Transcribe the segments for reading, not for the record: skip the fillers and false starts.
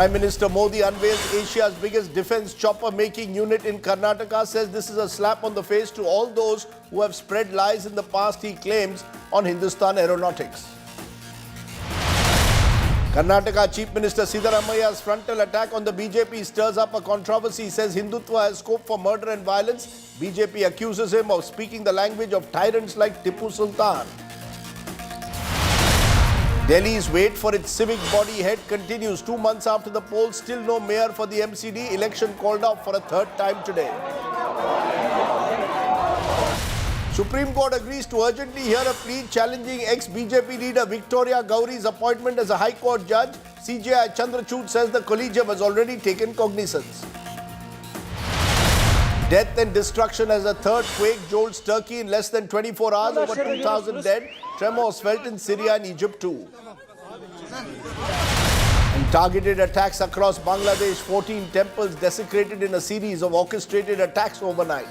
Prime Minister Modi unveils Asia's biggest defence chopper-making unit in Karnataka, says this is a slap on the face to all those who have spread lies in the past, he claims, on Hindustan Aeronautics. Karnataka Chief Minister Siddaramaia's frontal attack on the BJP stirs up a controversy. He says Hindutva has scope for murder and violence. BJP accuses him of speaking the language of tyrants like Tipu Sultan. Delhi's wait for its civic body head continues. 2 months after the polls, still no mayor for the MCD. Election called off for a third time today. Supreme Court agrees to urgently hear a plea challenging ex-BJP leader Victoria Gowri's appointment as a High Court judge. CJI Chandrachud says the collegium has already taken cognizance. Death and destruction as a third quake jolts Turkey in less than 24 hours, over 2,000 dead. Tremors felt in Syria and Egypt too. And targeted attacks across Bangladesh, 14 temples desecrated in a series of orchestrated attacks overnight.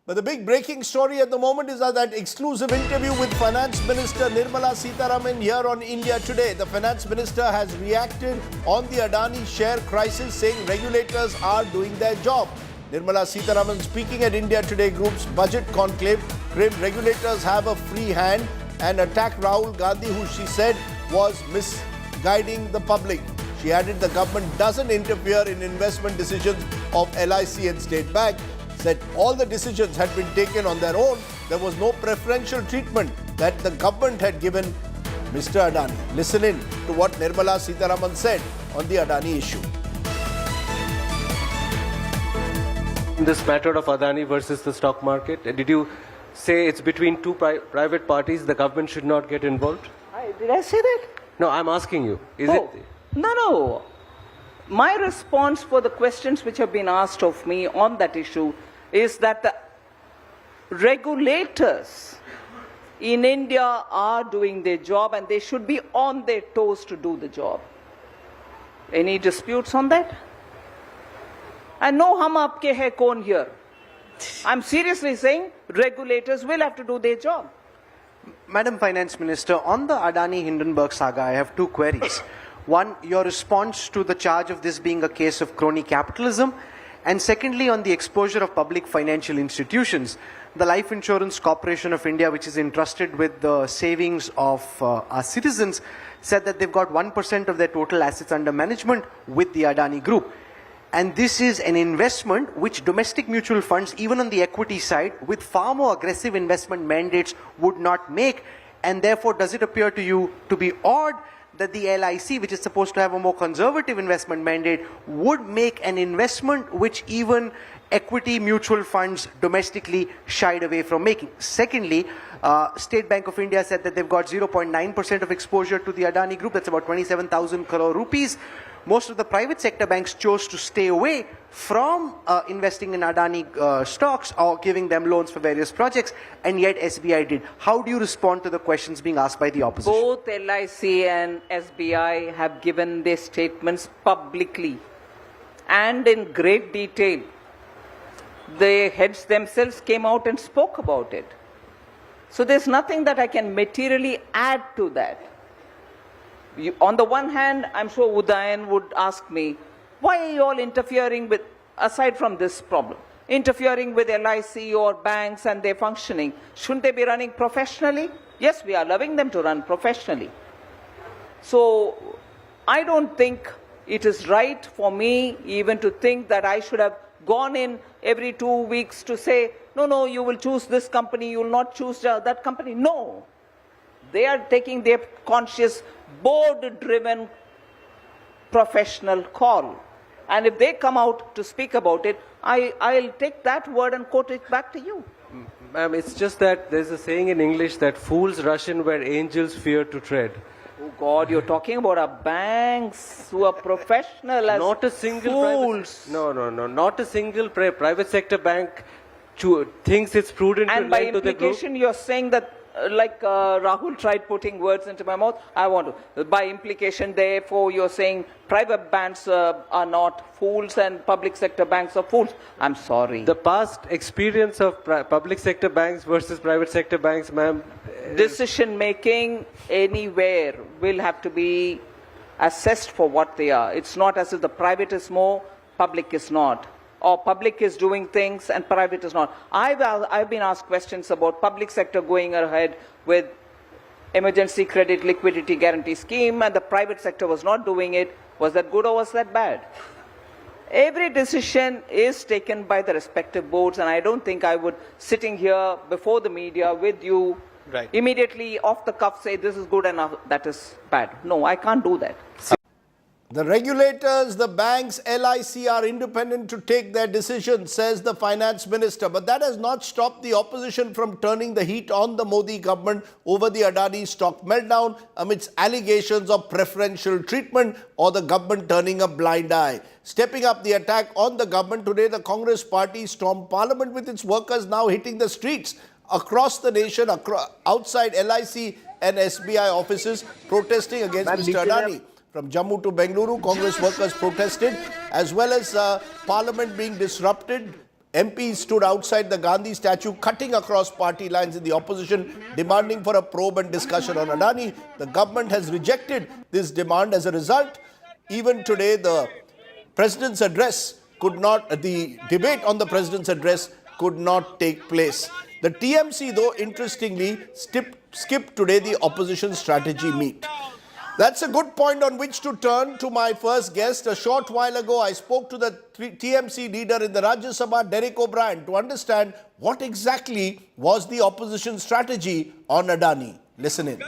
But the big breaking story at the moment is that exclusive interview with Finance Minister Nirmala Sitharaman here on India Today. The Finance Minister has reacted on the Adani share crisis, saying regulators are doing their job. Nirmala Sitharaman, speaking at India Today Group's budget conclave, claimed regulators have a free hand and attacked Rahul Gandhi, who she said was misguiding the public. She added the government doesn't interfere in investment decisions of LIC and State Bank. Said all the decisions had been taken on their own. There was no preferential treatment that the government had given Mr. Adani. Listen in to what Nirmala Sitharaman said on the Adani issue. This matter of Adani versus the stock market, did you say it's between two private parties, the government should not get involved? Did I say that? No, I'm asking you. Is it? No. My response for the questions which have been asked of me on that issue is that the regulators in India are doing their job and they should be on their toes to do the job. Any disputes on that? And no hum aapke hai kaun here. I'm seriously saying regulators will have to do their job. Madam Finance Minister, on the Adani Hindenburg saga, I have two queries. One, your response to the charge of this being a case of crony capitalism. And secondly, on the exposure of public financial institutions. The Life Insurance Corporation of India, which is entrusted with the savings of our citizens, said that they've got 1% of their total assets under management with the Adani Group. And this is an investment which domestic mutual funds, even on the equity side, with far more aggressive investment mandates would not make. And therefore, does it appear to you to be odd that the LIC, which is supposed to have a more conservative investment mandate, would make an investment which even equity mutual funds domestically shied away from making? Secondly, State Bank of India said that they've got 0.9% of exposure to the Adani Group. That's about 27,000 crore rupees. Most of the private sector banks chose to stay away from investing in Adani stocks or giving them loans for various projects, and yet SBI did. How do you respond to the questions being asked by the opposition? Both LIC and SBI have given their statements publicly and in great detail. The heads themselves came out and spoke about it. So there's nothing that I can materially add to that. On the one hand, I'm sure Udayan would ask me, why are you all interfering with, aside from this problem, interfering with LIC or banks and their functioning? Shouldn't they be running professionally? Yes, we are allowing them to run professionally. So I don't think it is right for me even to think that I should have gone in every 2 weeks to say, no, you will choose this company, you will not choose that company. No. They are taking their conscious, board-driven, professional call. And if they come out to speak about it, I'll take that word and quote it back to you. Ma'am, it's just that there's a saying in English that fools rush in where angels fear to tread. Oh God, you're talking about our banks who are professional as not a single fools. Not a single private sector bank thinks it's prudent and to by lend to the group. implication, you're saying that Rahul tried putting words into my mouth, I want to. By implication, therefore, you're saying private banks are not fools and public sector banks are fools. I'm sorry. The past experience of public sector banks versus private sector banks, ma'am. Decision making anywhere will have to be assessed for what they are. It's not as if the private is more, public is not. Or public is doing things and private is not. I've been asked questions about public sector going ahead with emergency credit liquidity guarantee scheme and the private sector was not doing it. Was that good or was that bad? Every decision is taken by the respective boards, and I don't think I would, sitting here before the media with you, immediately off the cuff say this is good and that is bad. No, I can't do that. The regulators, the banks, LIC are independent to take their decision, says the finance minister. But that has not stopped the opposition from turning the heat on the Modi government over the Adani stock meltdown amidst allegations of preferential treatment or the government turning a blind eye. Stepping up the attack on the government today, the Congress party stormed Parliament with its workers now hitting the streets across the nation, outside LIC and SBI offices, protesting against Mr. Adani. From Jammu to Bengaluru, Congress workers protested, as well as Parliament being disrupted. MPs stood outside the Gandhi statue, cutting across party lines in the opposition, demanding for a probe and discussion on Adani. The government has rejected this demand. As a result, even today, the President's address the debate on the President's address could not take place. The TMC, though, interestingly, skipped today the opposition strategy meet. That's a good point on which to turn to my first guest. A short while ago, I spoke to the TMC leader in the Rajya Sabha, Derek O'Brien, to understand what exactly was the opposition strategy on Adani. Listen in.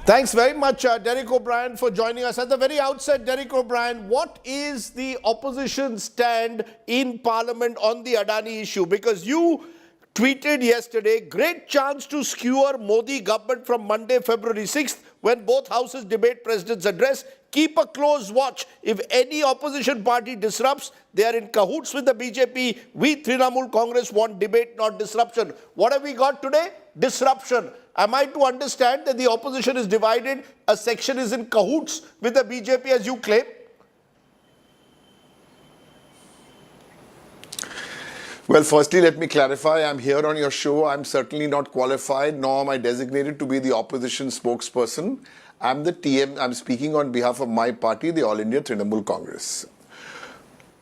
Thanks very much, Derek O'Brien, for joining us. At the very outset, Derek O'Brien, what is the opposition stand in Parliament on the Adani issue? Because you tweeted yesterday, great chance to skewer Modi government from Monday, February 6th, when both houses debate President's address. Keep a close watch. If any opposition party disrupts, they are in cahoots with the BJP. We, Trinamool Congress, want debate, not disruption. What have we got today? Disruption. Am I to understand that the opposition is divided? A section is in cahoots with the BJP, as you claim? Well, firstly, let me clarify. I'm here on your show. I'm certainly not qualified, nor am I designated to be the opposition spokesperson. I'm speaking on behalf of my party, the All India Trinamool Congress.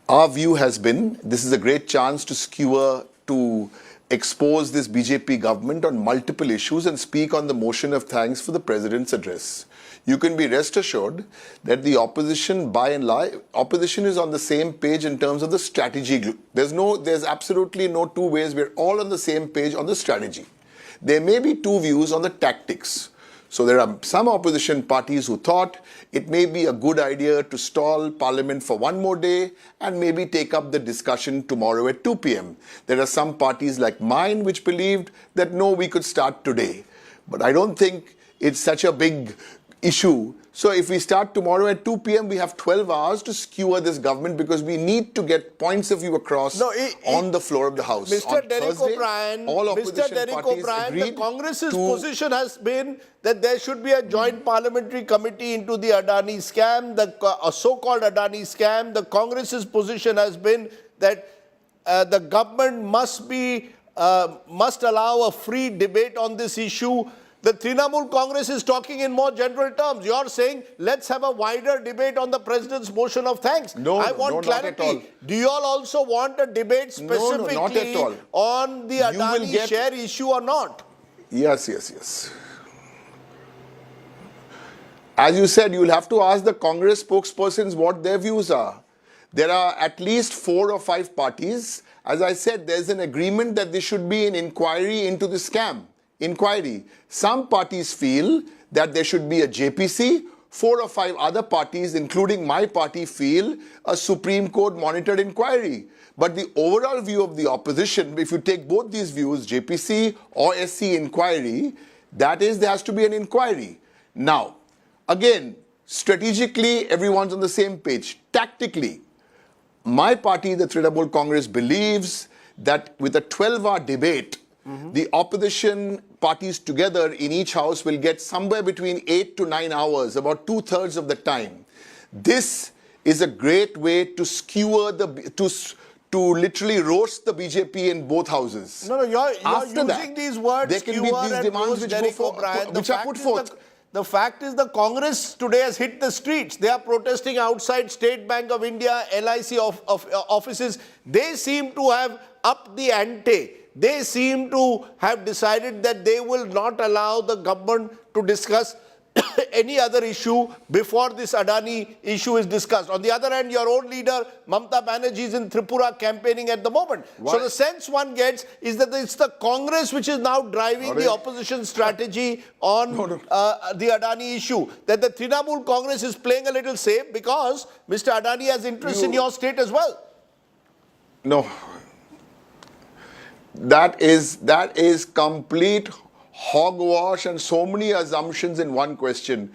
Our view has been, this is a great chance to skewer, to expose this BJP government on multiple issues and speak on the motion of thanks for the President's address. You can be rest assured that the opposition, by and large, opposition is on the same page in terms of the strategy. There's absolutely no two ways. We're all on the same page on the strategy. There may be two views on the tactics. So there are some opposition parties who thought it may be a good idea to stall Parliament for one more day and maybe take up the discussion tomorrow at 2 p.m. There are some parties like mine which believed that no, we could start today. But I don't think it's such a big issue. So if we start tomorrow at 2 p.m., we have 12 hours to skewer this government because we need to get points of view across on the floor of the House. Mr. Derek O'Brien, the Congress's position has been that there should be a joint parliamentary committee into the Adani scam, the so-called Adani scam. The Congress's position has been that the government must allow a free debate on this issue. The Trinamool Congress is talking in more general terms. You're saying, let's have a wider debate on the President's motion of thanks. I want clarity. Not at all. Do you all also want a debate specifically not at all. on the Adani share issue or not? Yes. As you said, you'll have to ask the Congress spokespersons what their views are. There are at least 4 or 5 parties. As I said, there's an agreement that there should be an inquiry into the scam. Some parties feel that there should be a JPC. 4 or 5 other parties, including my party, feel a Supreme Court monitored inquiry. But the overall view of the opposition, if you take both these views, JPC or SC inquiry, that is, there has to be an inquiry. Now, again, strategically, everyone's on the same page. Tactically, my party, the Trinamool Congress, believes that with a 12-hour debate, the opposition parties together in each house will get somewhere between 8 to 9 hours, about 2/3 of the time. This is a great way to skewer to literally roast the BJP in both houses. No, you're After using that, these words, there can be skewer these and demands roast which Derek go for, O'Brien. which are put forth. The fact is the Congress today has hit the streets. They are protesting outside State Bank of India, LIC offices. They seem to have upped the ante. They seem to have decided that they will not allow the government to discuss any other issue before this Adani issue is discussed. On the other hand, your own leader, Mamata Banerjee, is in Tripura campaigning at the moment. Why? So the sense one gets is that it's the Congress which is now driving the opposition strategy on the Adani issue. That the Trinamool Congress is playing a little safe because Mr. Adani has interest in your state as well. No. That is complete hogwash and so many assumptions in one question.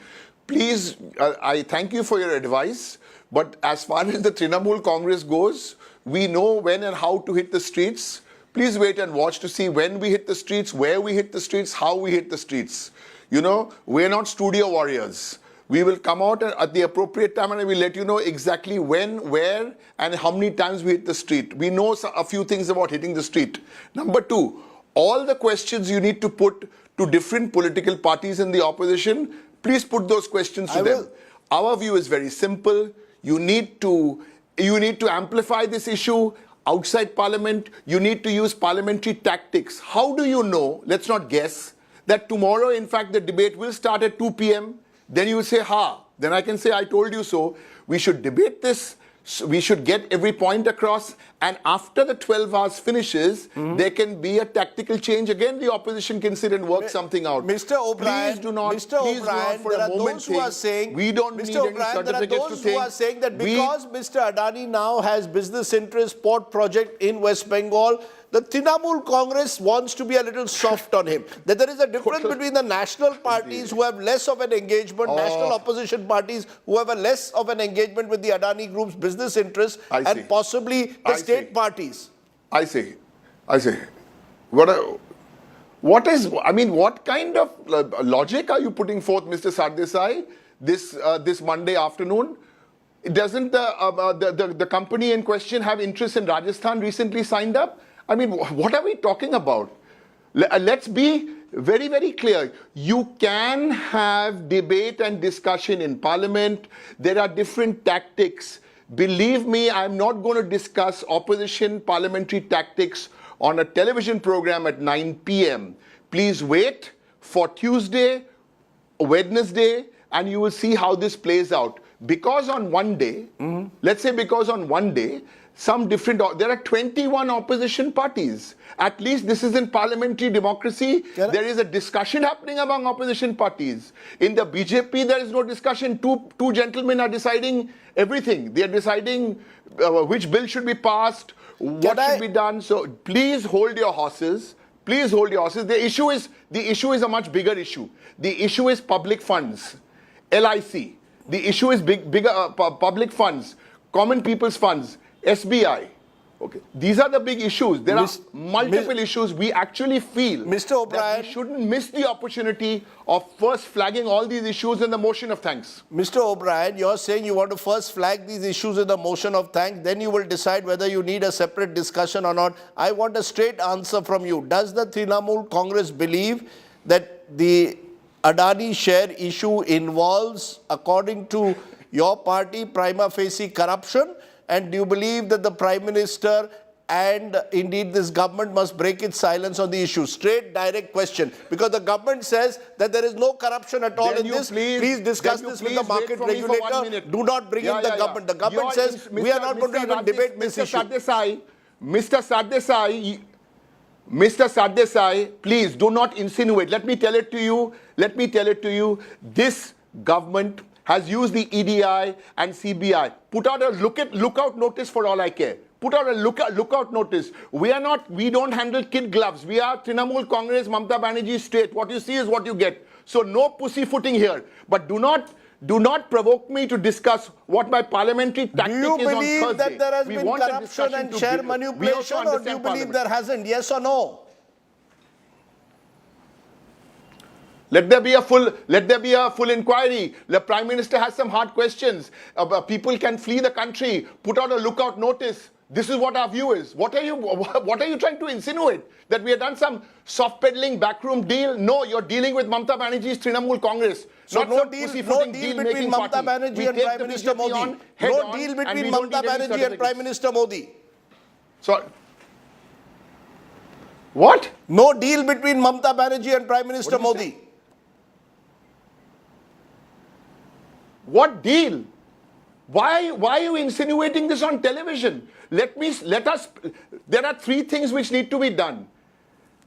Please, I thank you for your advice, but as far as the Trinamool Congress goes, we know when and how to hit the streets. Please wait and watch to see when we hit the streets, where we hit the streets, how we hit the streets. You know, we're not studio warriors. We will come out at the appropriate time and we will let you know exactly when, where, and how many times we hit the street. We know a few things about hitting the street. Number two, all the questions you need to put to different political parties in the opposition, please put those questions to them. Our view is very simple. You need to amplify this issue outside Parliament. You need to use parliamentary tactics. How do you know, let's not guess, that tomorrow, in fact, the debate will start at 2 p.m. Then you will say, then I can say, I told you so. We should debate this. We should get every point across. And after the 12 hours finishes, there can be a tactical change. Again, the opposition can sit and work something out. Mr. O'Brien, please do not for there a are moment those who are saying, we don't need any certificates to think. Who are saying that because Mr. Adani now has business interest, port project in West Bengal, the Trinamool Congress wants to be a little soft on him. That there is a difference between the national parties who have less of an engagement, national opposition parties who have a less of an engagement with the Adani Group's business interests, and possibly the state parties. I say, what kind of logic are you putting forth, Mr. Sardesai, this Monday afternoon? Doesn't the company in question have interest in Rajasthan recently signed up? I mean, what are we talking about? Let's be very, very clear. You can have debate and discussion in Parliament. There are different tactics. Believe me, I'm not going to discuss opposition parliamentary tactics on a television program at 9 p.m. Please wait for Tuesday, Wednesday, and you will see how this plays out. Because on one day, let's say because on one day, there are 21 opposition parties. At least this is in parliamentary democracy. There is a discussion happening among opposition parties. In the BJP, there is no discussion. Two gentlemen are deciding everything. They are deciding which bill should be passed, what should be done. So please hold your horses. Please hold your horses. The issue is a much bigger issue. The issue is public funds, LIC. The issue is bigger public funds, common people's funds, SBI. Okay, these are the big issues. There are multiple issues. We actually feel Mr. O'Brien, that we shouldn't miss the opportunity of first flagging all these issues in the motion of thanks. Mr. O'Brien, you're saying you want to first flag these issues in the motion of thanks, then you will decide whether you need a separate discussion or not. I want a straight answer from you. Does the Trinamool Congress believe that the Adani share issue involves, according to your party, prima facie corruption? And do you believe that the Prime Minister and indeed this government must break its silence on the issue? Straight, direct question. Because the government says that there is no corruption at all in this. Please discuss this with the market regulator. Do not bring in the government. The government says we are not going to even debate this issue. Mr. Sardesai, please do not insinuate. Let me tell it to you. This government has used the EDI and CBI. Put out a lookout notice for all I care. Put out a lookout notice. We don't handle kid gloves. We are Trinamool Congress, Mamata Banerjee state. What you see is what you get. So no pussyfooting here. But do not Do not provoke me to discuss what my parliamentary Do tactic you is on believe Thursday. that there has We been want the corruption discussion and to share be- we also manipulation, or do you understand believe Parliament. there hasn't? Yes or no? Let there be a full inquiry. The Prime Minister has some hard questions. People can flee the country. Put out a lookout notice. This is what our view is. What are you trying to insinuate? That we have done some soft peddling backroom deal? No, you're dealing with Mamata Banerjee's Trinamool Congress. So not no some deal pussyfooting between deal-making Mamata party. Banerjee We and take Prime the Minister BJP Modi. on head No on, deal and between we don't Mamata need any Banerjee and certificates. Prime Minister Modi. So, what? No deal between Mamata Banerjee and Prime Minister What did you Modi. What deal? Why are you insinuating this on television? There are three things which need to be done.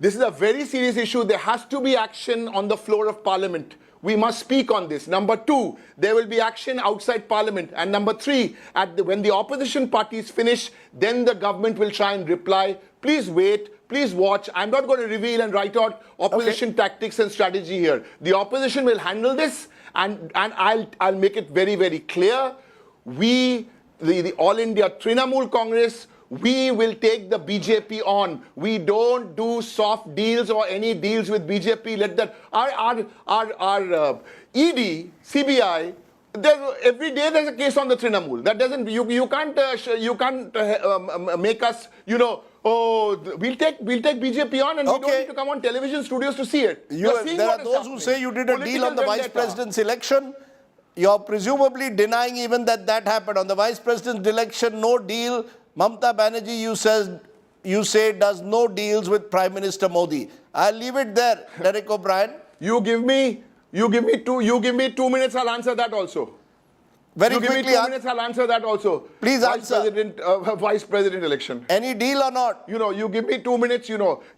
This is a very serious issue. There has to be action on the floor of Parliament. We must speak on this. Number two, there will be action outside Parliament. And number three, when the opposition parties finish, then the government will try and reply. Please wait, please watch. I'm not going to reveal and write out opposition tactics and strategy here. The opposition will handle this, and I'll make it very, very clear. We, the All India Trinamool Congress, we will take the BJP on. We don't do soft deals or any deals with BJP. Let that our ED, CBI. Every day there's a case on the Trinamool. That doesn't you can't make us we'll take BJP on, and we don't need to come on television studios to see it. There are those who say you did a deal on the vice president's election. You're presumably denying even that happened. On the vice president's election, no deal. Mamata Banerjee, you say, does no deals with Prime Minister Modi. I'll leave it there, Derek O'Brien. You give me 2 minutes, I'll answer that also. Very you quickly, give me 2 minutes, I'll answer that also. Please answer. Vice President election. Any deal or not? You give me 2 minutes,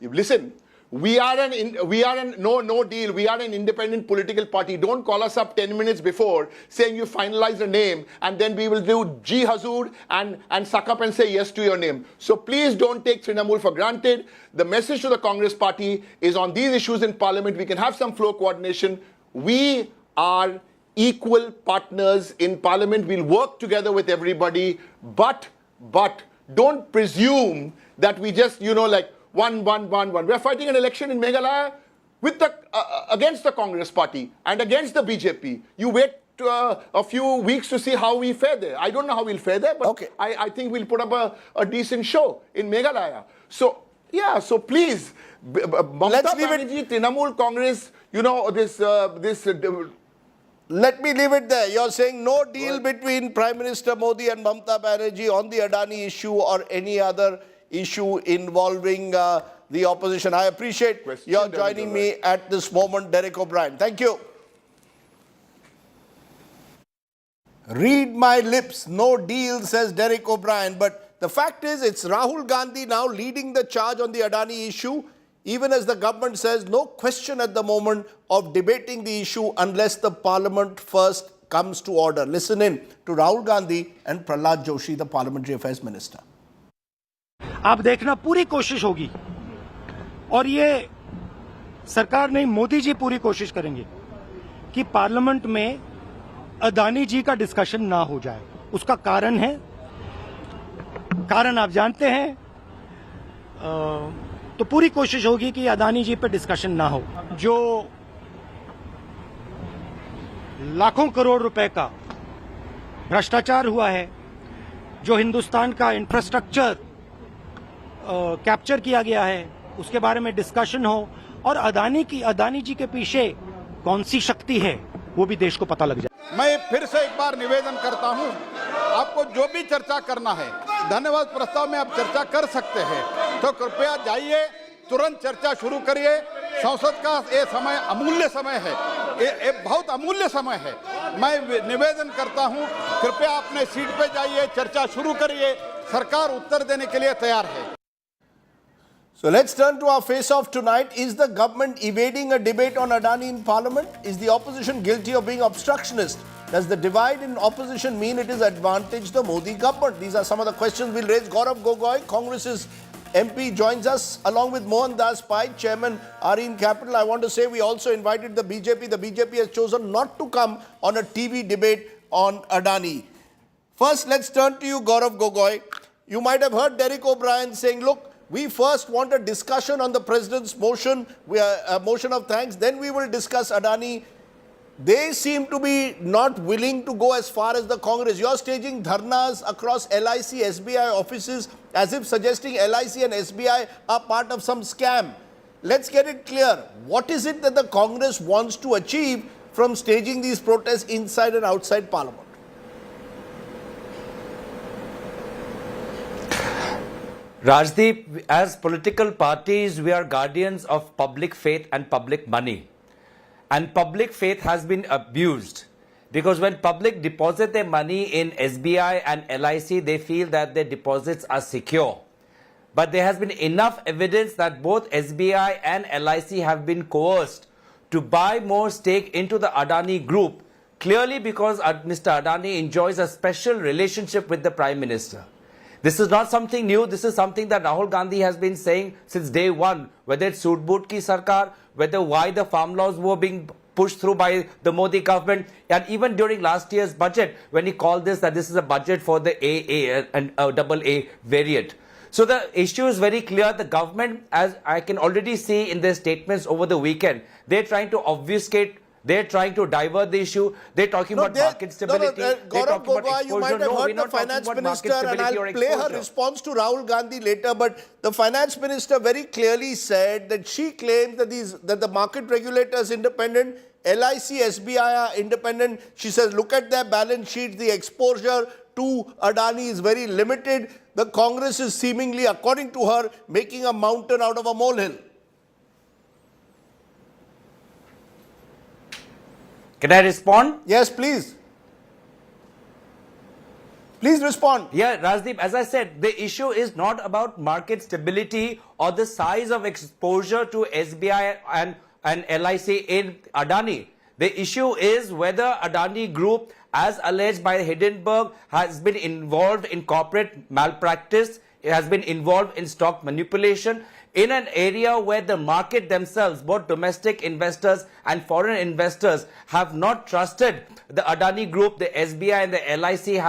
listen. We are no deal. We are an independent political party. Don't call us up 10 minutes before saying you finalize a name, and then we will do Ji Hazur and suck up and say yes to your name. So please don't take Trinamool for granted. The message to the Congress party is on these issues in Parliament. We can have some floor coordination. We are equal partners in Parliament. We'll work together with everybody. But don't presume that we just, one. We're fighting an election in Meghalaya with against the Congress party and against the BJP. You wait a few weeks to see how we fare there. I don't know how we'll fare there, but I think we'll put up a decent show in Meghalaya. So please, Mamata Banerjee, Trinamool Congress, Let me leave it there. You're saying no deal between Prime Minister Modi and Mamata Banerjee on the Adani issue or any other issue involving the opposition. I appreciate your joining me at this moment, Derek O'Brien. Thank you. Read my lips, no deal, says Derek O'Brien. But the fact is, it's Rahul Gandhi now leading the charge on the Adani issue, even as the government says no question at the moment of debating the issue unless the Parliament first comes to order. Listen in to Rahul Gandhi and Prahlad Joshi, the Parliamentary Affairs Minister. आप देखना पूरी कोशिश होगी, और ये सरकार नहीं, मोदी जी पूरी कोशिश करेंगे कि पार्लियामेंट में अदानी जी का डिस्कशन ना हो जाए. उसका कारण आप जानते हैं. तो पूरी कोशिश होगी कि अदानी जी पे डिस्कशन ना हो. जो लाखों करोड़ रुपए का भ्रष्टाचार हुआ है, जो हिंदुस्तान का इंफ्रास्ट्रक्चर कैप्चर किया गया है, उसके बारे में डिस्कशन हो, और अदानी जी के पीछे कौन सी शक्ति है वो भी देश को पता लग जाए. मैं फिर से एक बार निवेदन करता हूं, आपको जो भी चर्चा करना है धन्यवाद प्रस्ताव में आप चर्चा कर सकते हैं, तो कृपया जाइए, तुरंत चर्चा शुरू करिए. संसद का ये समय अमूल्य समय है, ये बहुत अमूल्य समय है. मैं निवेदन करता हूं, कृपया अपने सीट पे जाइए, चर्चा शुरू करिए. सरकार उत्तर देने के लिए तैयार है. So let's turn to our face-off tonight. Is the government evading a debate on Adani in Parliament? Is the opposition guilty of being obstructionist? Does the divide in opposition mean it is advantage the Modi government? These are some of the questions we'll raise. Gaurav Gogoi, Congress's MP joins us along with Mohan Das Pai, Chairman Areen Capital. I want to say we also invited the BJP. The BJP has chosen not to come on a TV debate on Adani. First, let's turn to you, Gaurav Gogoi. You might have heard Derek O'Brien saying, look, we first want a discussion on the president's motion, a motion of thanks, then we will discuss Adani. They seem to be not willing to go as far as the Congress. You're staging dharnas across LIC, SBI offices as if suggesting LIC and SBI are part of some scam. Let's get it clear. What is it that the Congress wants to achieve from staging these protests inside and outside Parliament? Rajdeep, as political parties, we are guardians of public faith and public money. And public faith has been abused because when public deposit their money in SBI and LIC, they feel that their deposits are secure. But there has been enough evidence that both SBI and LIC have been coerced to buy more stake into the Adani group, clearly because Mr. Adani enjoys a special relationship with the Prime Minister. This is not something new. This is something that Rahul Gandhi has been saying since day one, whether it's Soot Boot Ki Sarkar, whether why the farm laws were being pushed through by the Modi government, and even during last year's budget, when he called that this is a budget for the AA and AA variant. So the issue is very clear. The government, as I can already see in their statements over the weekend, they're trying to obfuscate. They're trying to divert the issue. They're talking about market stability. Gaurav Gogoi, you might have heard the finance minister, and I'll play her response to Rahul Gandhi later, but the finance minister very clearly said that she claims that the market regulator is independent, LIC, SBI are independent. She says, look at their balance sheets, the exposure to Adani is very limited. The Congress is seemingly, according to her, making a mountain out of a molehill. Can I respond? Yes, please. Please respond. Yeah, Rajdeep, as I said, the issue is not about market stability or the size of exposure to SBI and LIC in Adani. The issue is whether Adani Group, as alleged by Hindenburg, has been involved in corporate malpractice, it has been involved in stock manipulation, in an area where the market themselves, both domestic investors and foreign investors, have not trusted the Adani Group, the SBI and the LIC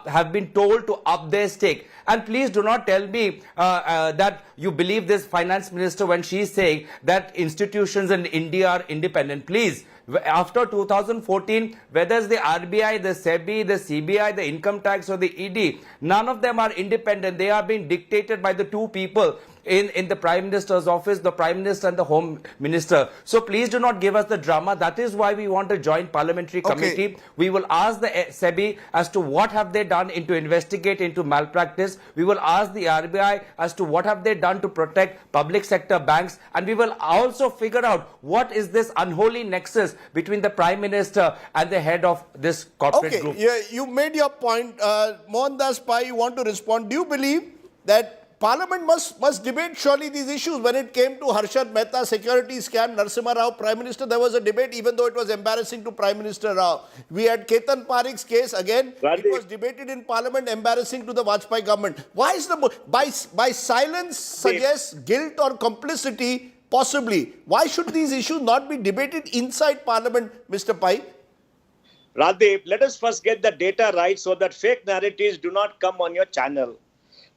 have been told to up their stake. And please do not tell me that you believe this finance minister when she is saying that institutions in India are independent. Please, after 2014, whether it's the RBI, the SEBI, the CBI, the income tax or the ED, none of them are independent. They are being dictated by the two people in the Prime Minister's office, the Prime Minister and the Home Minister. So please do not give us the drama. That is why we want a joint parliamentary committee. We will ask the SEBI as to what have they done to investigate into malpractice. We will ask the RBI as to what have they done to protect public sector banks. And we will also figure out what is this unholy nexus between the Prime Minister and the head of this corporate group. Yeah, you made your point. Mohan Das Pai, you want to respond. Do you believe that Parliament must debate surely these issues? When it came to Harshad Mehta security scam, Narasimha Rao, Prime Minister, there was a debate even though it was embarrassing to Prime Minister Rao. We had Ketan Parikh's case again. It was debated in Parliament, embarrassing to the Vajpayee government. Why is by silence suggests guilt or complicity? Possibly. Why should these issues not be debated inside Parliament, Mr. Pai? Rajdeep, let us first get the data right so that fake narratives do not come on your channel.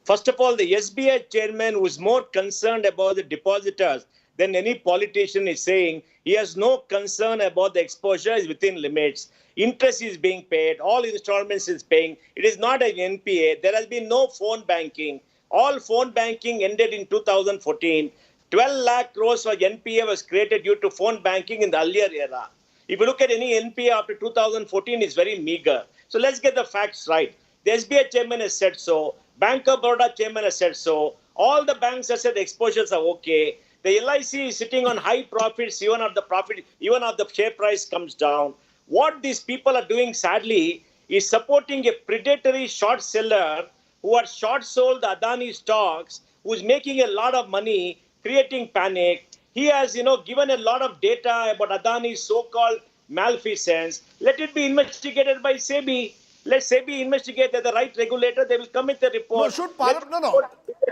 First of all, the SBI chairman, who is more concerned about the depositors than any politician, is saying he has no concern about the exposure is within limits. Interest is being paid, all installments is paying. It is not an NPA. There has been no phone banking. All phone banking ended in 2014. 12 lakh crores for NPA was created due to phone banking in the earlier era. If you look at any NPA after 2014, it's very meager. So let's get the facts right. The SBI chairman has said so. Bank of Baroda chairman has said so. All the banks have said the exposures are okay. The LIC is sitting on high profits, even if the share price comes down. What these people are doing, sadly, is supporting a predatory short seller who had short sold the Adani stocks, who is making a lot of money, creating panic. He has, given a lot of data about Adani's so-called malfeasance. Let it be investigated by SEBI. Let SEBI investigate. They're the right regulator. They will come with a report. No, should Parliament? No.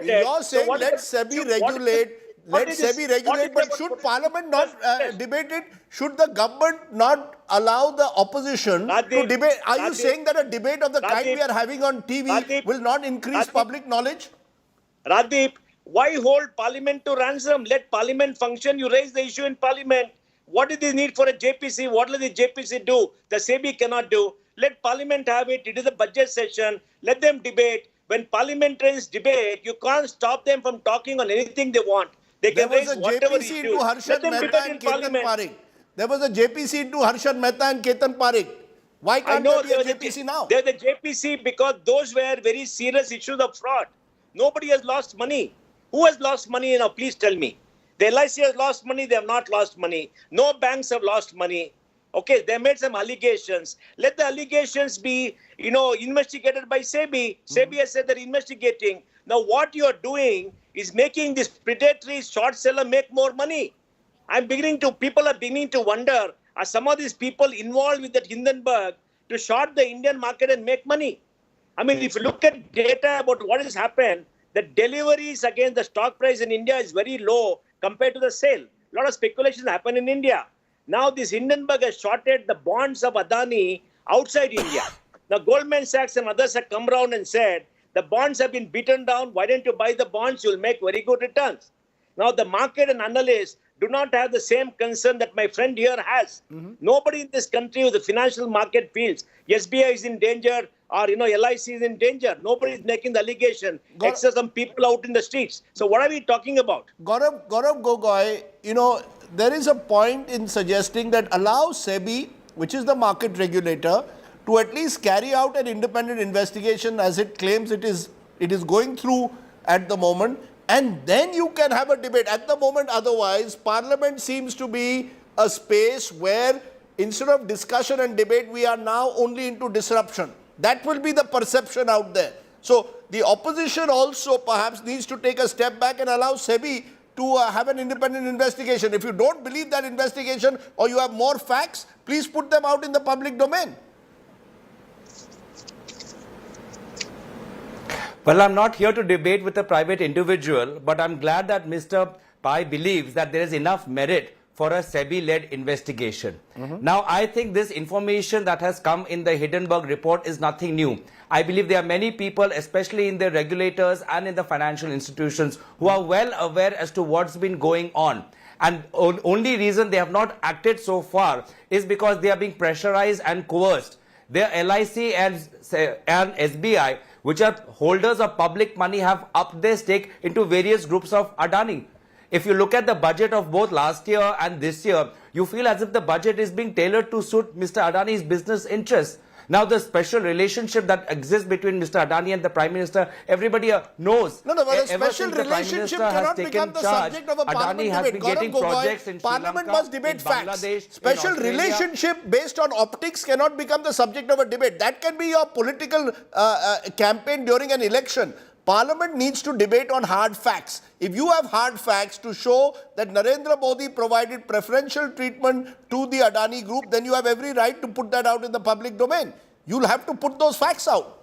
You're saying let SEBI regulate. Let SEBI regulate, but should Parliament not debate it? Should the government not allow the opposition to debate? Are you saying that a debate of the kind we are having on TV will not increase public knowledge? Rajdeep, why hold Parliament to ransom? Let Parliament function. You raise the issue in Parliament. What is the need for a JPC? What will the JPC do? The SEBI cannot do. Let Parliament have it. It is a budget session. Let them debate. When parliamentarians debate, you can't stop them from talking on anything they want. They can raise whatever JPC issues. into Harshad Mehta and Ketan Parekh. There was a JPC into Harshad Mehta and Ketan Parekh. Why can't there be a JPC now? There's a JPC because those were very serious issues of fraud. Nobody has lost money. Who has lost money now? Please tell me. The LIC has lost money. They have not lost money. No banks have lost money. Okay, they made some allegations. Let the allegations be, investigated by SEBI. SEBI has said they're investigating. Now, what you are doing is making this predatory short seller make more money. People are beginning to wonder, are some of these people involved with that Hindenburg to short the Indian market and make money? I mean, if you look at data about what has happened, the deliveries against the stock price in India is very low compared to the sale. A lot of speculation happen in India. Now, this Hindenburg has shorted the bonds of Adani outside India. Now, Goldman Sachs and others have come around and said, the bonds have been beaten down. Why don't you buy the bonds? You'll make very good returns. Now, the market and analysts do not have the same concern that my friend here has. Nobody in this country with the financial market feels SBI is in danger or, LIC is in danger. Nobody is making the allegation except some people out in the streets. So what are we talking about? Gaurav Gogoi, there is a point in suggesting that allow SEBI, which is the market regulator, to at least carry out an independent investigation as it claims it is going through at the moment, and then you can have a debate. At the moment, otherwise, Parliament seems to be a space where instead of discussion and debate, we are now only into disruption. That will be the perception out there. So the opposition also perhaps needs to take a step back and allow SEBI to have an independent investigation. If you don't believe that investigation or you have more facts, please put them out in the public domain. Well, I'm not here to debate with a private individual, but I'm glad that Mr. Pai believes that there is enough merit for a SEBI-led investigation. Now, I think this information that has come in the Hindenburg report is nothing new. I believe there are many people, especially in the regulators and in the financial institutions, who are well aware as to what's been going on. And only reason they have not acted so far is because they are being pressurized and coerced. Their LIC and SBI, which are holders of public money, have upped their stake into various groups of Adani. If you look at the budget of both last year and this year, you feel as if the budget is being tailored to suit Mr. Adani's business interests. Now, the special relationship that exists between Mr. Adani and the Prime Minister, everybody knows. No, but a special relationship cannot become the subject of a Parliament debate. Gaurav Gogoi, Parliament must debate facts. Special relationship based on optics cannot become the subject of a debate. That can be your political campaign during an election. Parliament needs to debate on hard facts. If you have hard facts to show that Narendra Modi provided preferential treatment to the Adani group, then you have every right to put that out in the public domain. You'll have to put those facts out.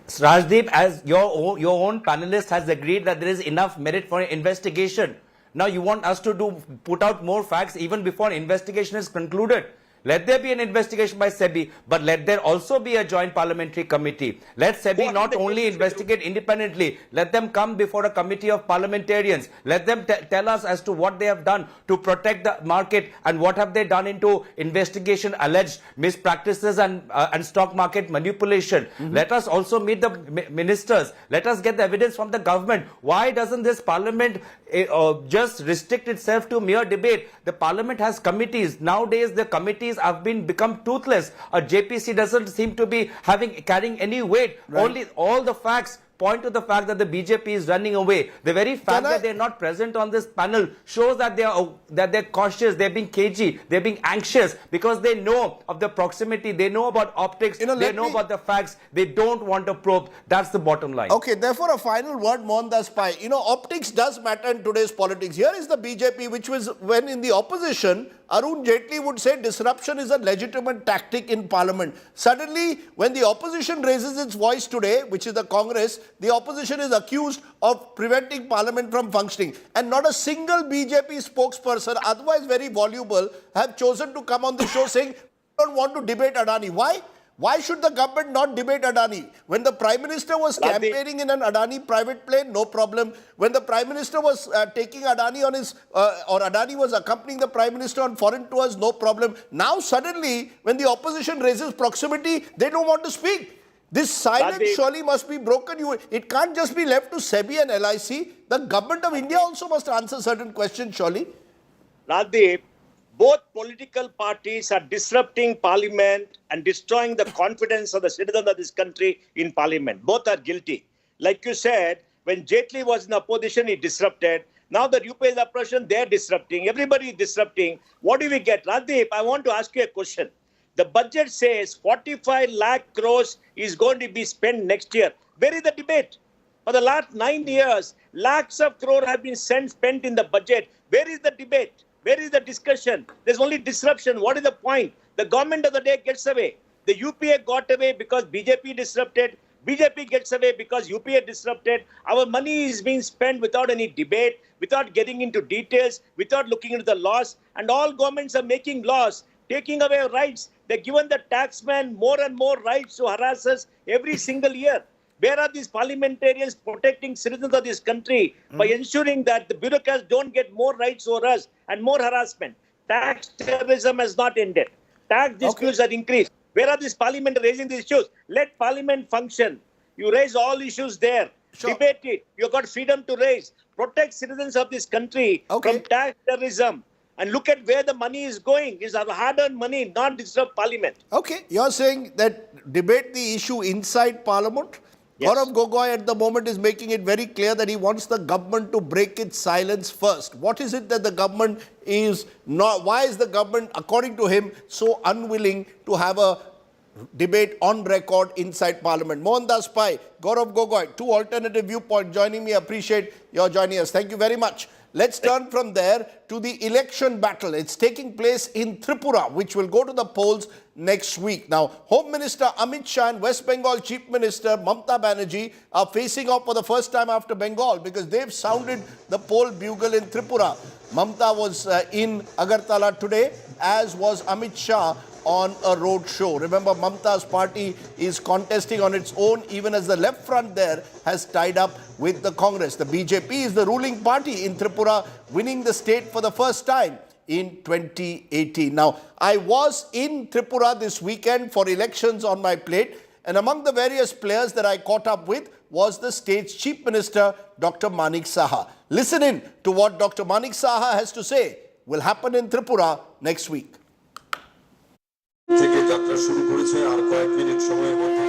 Rajdeep, as your own panelist has agreed that there is enough merit for an investigation. Now you want us to put out more facts even before an investigation is concluded. Let there be an investigation by SEBI, but let there also be a joint parliamentary committee. Let SEBI not only investigate independently, let them come before a committee of parliamentarians. Let them tell us as to what they have done to protect the market and what have they done into investigation alleged mispractices and stock market manipulation. Let us also meet the ministers. Let us get the evidence from the government. Why doesn't this parliament just restrict itself to mere debate? The parliament has committees. Nowadays, the committees have become toothless. A JPC doesn't seem to be carrying any weight. Right. Only all the facts point to the fact that the BJP is running away. The very fact that they're not present on this panel shows that they're cautious, they're being cagey, they're being anxious because they know of the proximity, they know about optics, they know about the facts, they don't want a probe. That's the bottom line. Okay, therefore a final word, Mohandas Pai. Optics does matter in today's politics. Here is the BJP, which was when in the opposition, Arun Jaitley would say disruption is a legitimate tactic in parliament. Suddenly, when the opposition raises its voice today, which is the Congress, the opposition is accused of preventing parliament from functioning. And not a single BJP spokesperson, otherwise very voluble, have chosen to come on the show saying, we don't want to debate Adani. Why? Why should the government not debate Adani? When the Prime Minister was campaigning in an Adani private plane, no problem. When the Prime Minister was taking Adani on his, or Adani was accompanying the Prime Minister on foreign tours, no problem. Now suddenly, when the opposition raises proximity, they don't want to speak. This silence surely must be broken. It can't just be left to SEBI and LIC. The government of India also must answer certain questions, surely. Rajdeep, both political parties are disrupting parliament and destroying the confidence of the citizens of this country in parliament. Both are guilty. Like you said, when Jaitley was in opposition, he disrupted. Now that UP is opposition, they're disrupting. Everybody is disrupting. What do we get? Rajdeep, I want to ask you a question. The budget says 45 lakh crores is going to be spent next year. Where is the debate? For the last 9 years, lakhs of crores have been spent in the budget. Where is the debate? Where is the discussion? There's only disruption. What is the point? The government of the day gets away. The UPA got away because BJP disrupted. BJP gets away because UPA disrupted. Our money is being spent without any debate, without getting into details, without looking into the laws. And all governments are making laws, taking away rights. They're given the taxman more and more rights to harass us every single year. Where are these parliamentarians protecting citizens of this country by ensuring that the bureaucrats don't get more rights over us and more harassment? Tax terrorism has not ended. Tax disputes are increased. Where are these parliamentarians raising these issues? Let parliament function. You raise all issues there. Sure. Debate it. You've got freedom to raise. Protect citizens of this country from tax terrorism. And look at where the money is going. It's our hard-earned money, not disrupt parliament. Okay, you're saying that debate the issue inside parliament? Yes. Gaurav Gogoi at the moment is making it very clear that he wants the government to break its silence first. What is it that the government is not, why is the government, according to him, so unwilling to have a debate on record inside parliament? Mohandas Pai, Gaurav Gogoi, two alternative viewpoints joining me. Appreciate your joining us. Thank you very much. Let's turn from there to the election battle. It's taking place in Tripura, which will go to the polls next week. Now, Home Minister Amit Shah and West Bengal Chief Minister Mamata Banerjee are facing off for the first time after Bengal because they've sounded the poll bugle in Tripura. Mamata was in Agartala today, as was Amit Shah on a road show. Remember, Mamata's party is contesting on its own, even as the left front there has tied up with the Congress. The BJP is the ruling party in Tripura, winning the state for the first time in 2018. Now, I was in Tripura this weekend for elections on my plate, and among the various players that I caught up with was the state's Chief Minister, Dr. Manik Saha. Listen in to what Dr. Manik Saha has to say will happen in Tripura next week. থেকে যাত্রা শুরু করেছে আর কয়েক minute সময়ের মধ্যে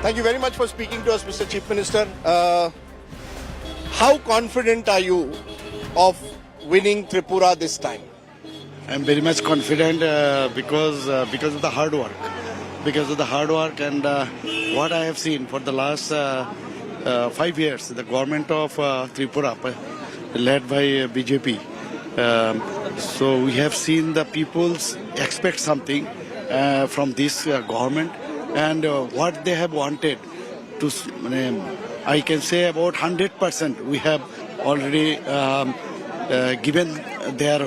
Thank you very much for speaking to us, Mr. Chief Minister. How confident are you of winning Tripura this time? I'm very much confident because of the hard work. Because of the hard work and what I have seen for the last 5 years, the government of Tripura, led by BJP. So we have seen the people's expect something from this government, and what they have wanted to, I can say about 100% we have already given their.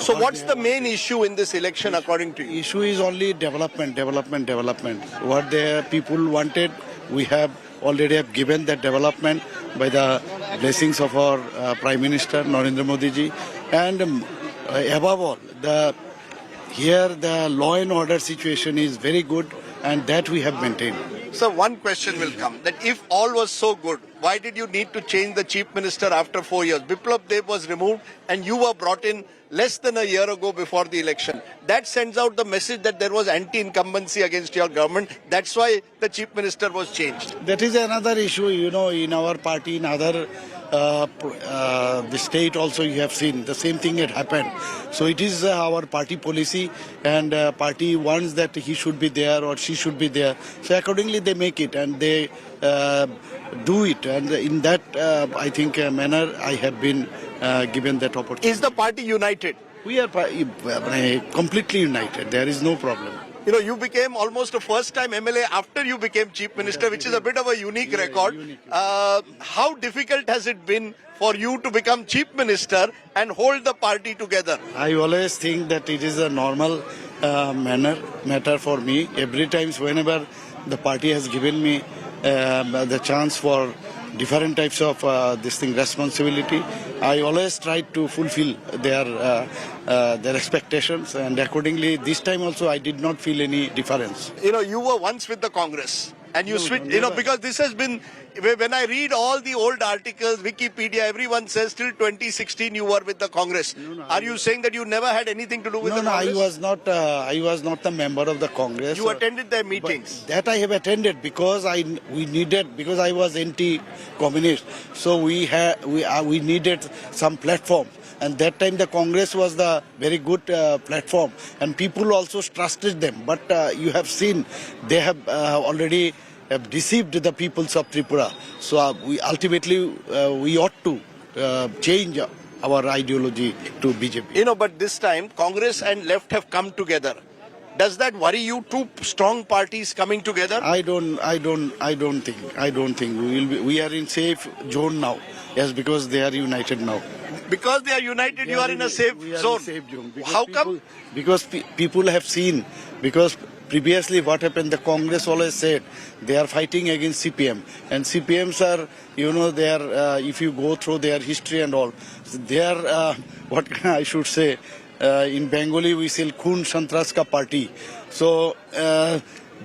So what's the main issue in this election according to you? Issue is only development. What the people wanted, we have already have given that development by the blessings of our Prime Minister Narendra Modi ji. And above all, here the law and order situation is very good, and that we have maintained. So one question will come, that if all was so good, why did you need to change the Chief Minister after 4 years? Biplab Deb was removed and you were brought in less than a year ago before the election. That sends out the message that there was anti-incumbency against your government. That's why the Chief Minister was changed. That is another issue, in our party, in other the state also you have seen the same thing had happened. So it is our party policy, and party wants that he should be there or she should be there. So accordingly they make it and they do it, and in that I think manner I have been given that opportunity. Is the party united? We are completely united. There is no problem. You know, you became almost a first-time MLA after you became Chief Minister, which is a bit of a unique record. How difficult has it been for you to become Chief Minister and hold the party together? I always think that it is a normal matter for me. Every time whenever the party has given me the chance for different types of responsibility, I always try to fulfill their expectations, and accordingly this time also I did not feel any difference. You know, you were once with the Congress and you switched, you know, because this has been, when I read all the old articles, Wikipedia, everyone says till 2016 you were with the Congress. Are you saying that you never had anything to do with the Congress? I was not the member of the Congress. You attended their meetings? That I have attended because because I was anti-communist. So we needed some platform. And that time the Congress was the very good platform, and people also trusted them. But you have seen they have already deceived the peoples of Tripura. So we ultimately we ought to change our ideology to BJP. You know, but this time Congress and left have come together. Does that worry you? Two strong parties coming together? I don't think we are in safe zone now. Yes, because they are united now. Because they are united, you are in a safe zone. How come? Because people have seen. Because previously what happened, the Congress always said they are fighting against CPM. And CPMs are, you know, they are, if you go through their history and all, they are, what I should say, in Bengali we say Khun Santras ka party. So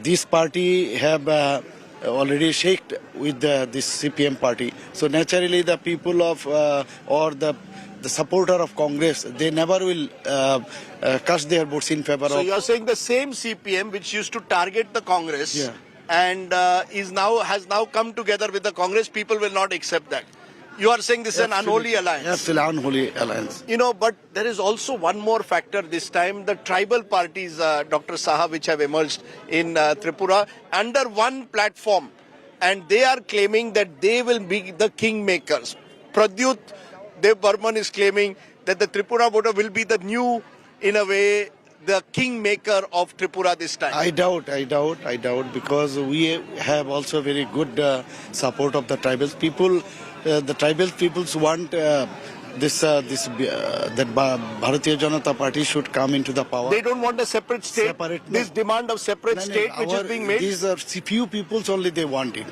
this party have already shaked with this CPM party. So naturally the people of or the supporter of Congress, they never will cast their votes in favor of. So you're saying the same CPM which used to target the Congress and has now come together with the Congress, people will not accept that. You are saying this is an unholy alliance. Absolutely unholy alliance. You know, but there is also one more factor this time. The tribal parties, Dr. Saha, which have emerged in Tripura under one platform. And they are claiming that they will be the kingmakers. Pradyut Dev Burman is claiming that the Tripura voter will be the new, in a way, the kingmaker of Tripura this time. I doubt, because we have also very good support of the tribal people. The tribal peoples want that Bharatiya Janata Party should come into the power. They don't want a separate state. This demand of separate state which is being made. These are few peoples only they want it.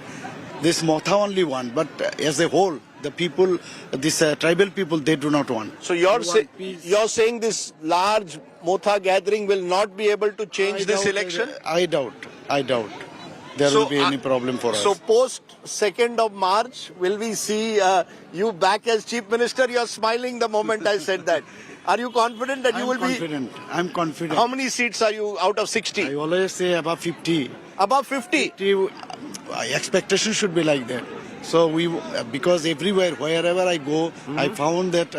This Motha only want, but as a whole, the people, this tribal people, they do not want. So you're saying this large Motha gathering will not be able to change this election? I doubt. There will be any problem for us. So post 2nd of March, will we see you back as Chief Minister? You're smiling the moment I said that. Are you confident that you will be? I'm confident. How many seats are you out of 60? I always say above 50. Above 50? Expectation should be like that. So because everywhere, wherever I go, I found that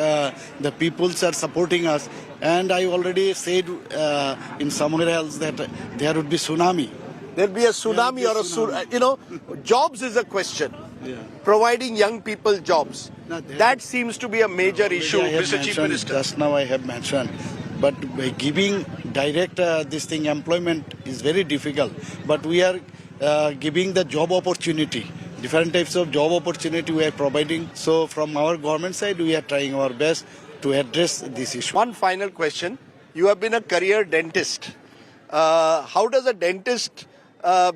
the peoples are supporting us. And I already said in somewhere else that there would be tsunami. There'll be a tsunami or a tsunami. You know, jobs is a question. Providing young people jobs. That seems to be a major issue, Mr. Chief Minister. Just now I have mentioned. But by giving direct employment is very difficult. But we are giving the job opportunity. Different types of job opportunity we are providing. So from our government side, we are trying our best to address this issue. One final question. You have been a career dentist. How does a dentist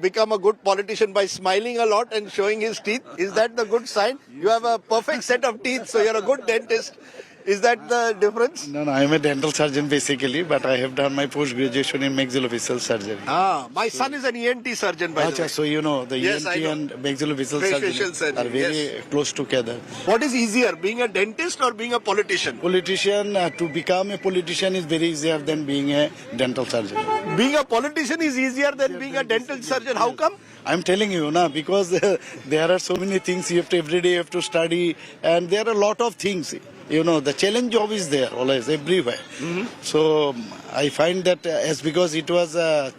become a good politician? By smiling a lot and showing his teeth? Is that the good sign? You have a perfect set of teeth, so you're a good dentist. Is that the difference? No, I am a dental surgeon basically, but I have done my post-graduation in maxillofacial surgery. My son is an ENT surgeon, by the way. So you know, the Yes, I ENT know. and maxillofacial Facial surgery surgery, are very yes. close together. What is easier, being a dentist or being a politician? Politician, to become a politician is very easier than being a dental surgeon. Being a politician is easier than being a dental surgeon. How come? I'm telling you, because there are so many things every day you have to study, and there are a lot of things. The challenge job is there always, everywhere. So I find that because it was a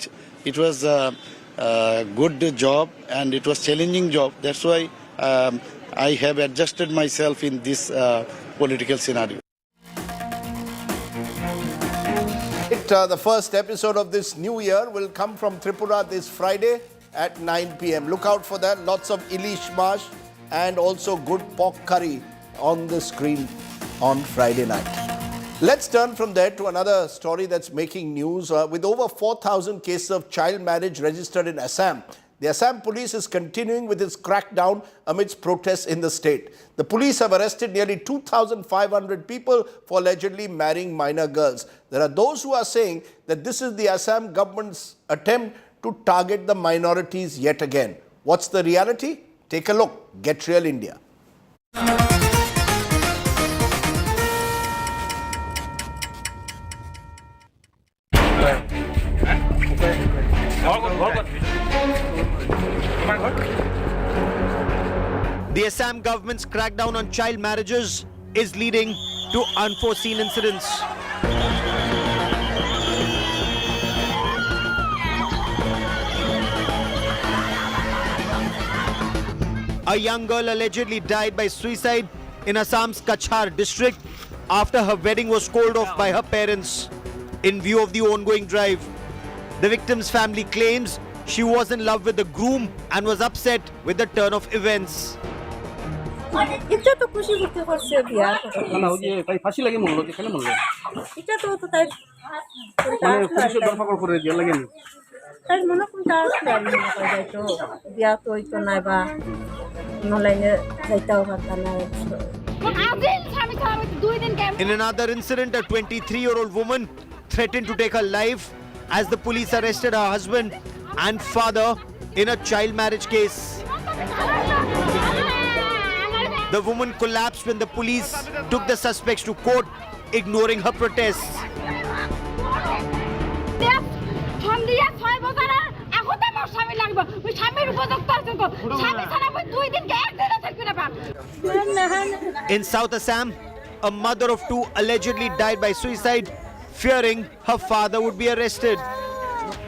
good job and it was challenging job, that's why I have adjusted myself in this political scenario. The first episode of this new year will come from Tripura this Friday at 9 p.m. Look out for that. Lots of ilish mash and also good pork curry on the screen on Friday night. Let's turn from there to another story that's making news. With over 4,000 cases of child marriage registered in Assam, the Assam police is continuing with its crackdown amidst protests in the state. The police have arrested nearly 2,500 people for allegedly marrying minor girls. There are those who are saying that this is the Assam government's attempt to target the minorities yet again. What's the reality? Take a look. Get Real India. The Assam government's crackdown on child marriages is leading to unforeseen incidents. A young girl allegedly died by suicide in Assam's Kachhar district after her wedding was called off by her parents. In view of the ongoing drive, the victim's family claims she was in love with the groom and was upset with the turn of events. এটা তো খুশি করতে পারছে বিয়া না ওই যে তাই ফাঁসি লাগে মরলো কেন মরলো এটা তো তাই মানে পুলিশের দরকার করে দিয়ে লাগেনি তাই মনে কোনটা আসলে আমি মনে করি যাইতো বিয়া তো হইতো না বা অনলাইনে যাইতাও পারতা না In another incident, a 23-year-old woman threatened to take her life as the police arrested her husband and father in a child marriage case. The woman collapsed when the police took the suspects to court, ignoring her protests. In South Assam, a mother of two allegedly died by suicide, fearing her father would be arrested.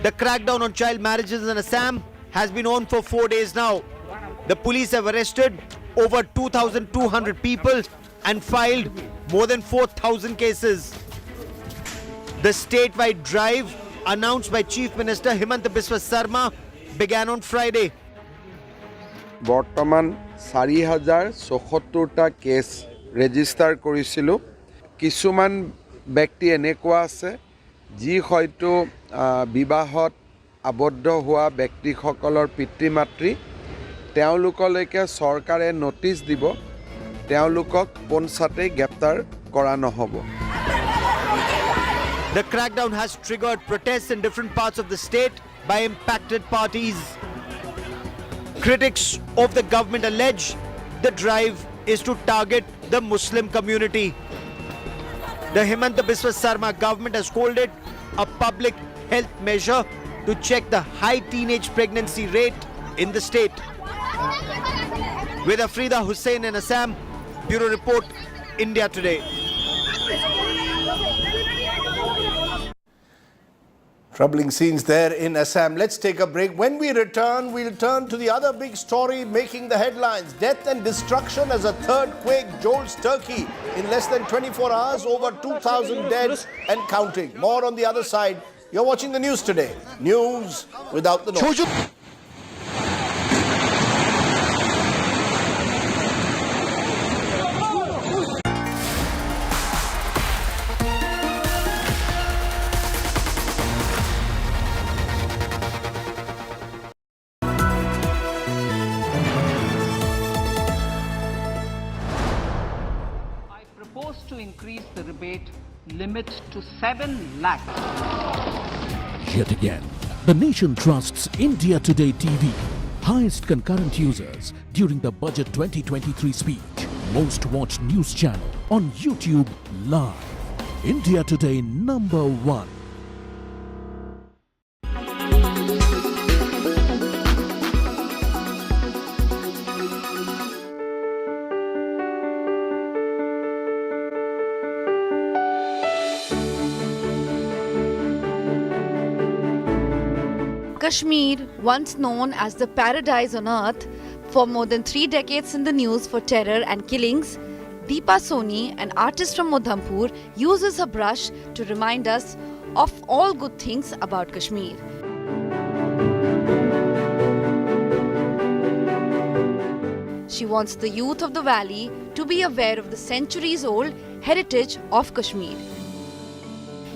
The crackdown on child marriages in Assam has been on for 4 days now. The police have arrested over 2,200 people and filed more than 4,000 cases. The statewide drive, announced by Chief Minister Himanta Biswa Sarma, began on Friday. বৰ্তমান 4,074টা case register কৰিছিলোঁ। কিছুমান ব্যক্তি এনেকুৱা আছে যি হয়তো বিবাহত আবদ্ধ হোৱা ব্যক্তিসকলৰ পিতৃ মাতৃ, তেওঁলোকলৈকে চৰকাৰে নটিচ দিব, তেওঁলোকক পঞ্চায়তে গ্ৰেপ্তাৰ কৰা নহ'ব। The crackdown has triggered protests in different parts of the state by impacted parties. Critics of the government allege the drive is to target the Muslim community. The Himanta Biswa Sarma government has called it a public health measure to check the high teenage pregnancy rate in the state. With Afrida Hussain in Assam, Bureau Report, India Today. Troubling scenes there in Assam. Let's take a break. When we return, we'll turn to the other big story making the headlines. Death and destruction as a third quake jolts Turkey. In less than 24 hours, over 2,000 dead and counting. More on the other side. You're watching the news today. News without the noise. Propose to increase the rebate limit to 7 lakhs. Yet again, the nation trusts India Today TV. Highest concurrent users during the Budget 2023 speech. Most watched news channel on YouTube live. India Today #1. Kashmir, once known as the paradise on earth, for more than 3 decades in the news for terror and killings, Deepa Soni, an artist from Udhampur, uses her brush to remind us of all good things about Kashmir. She wants the youth of the valley to be aware of the centuries-old heritage of Kashmir.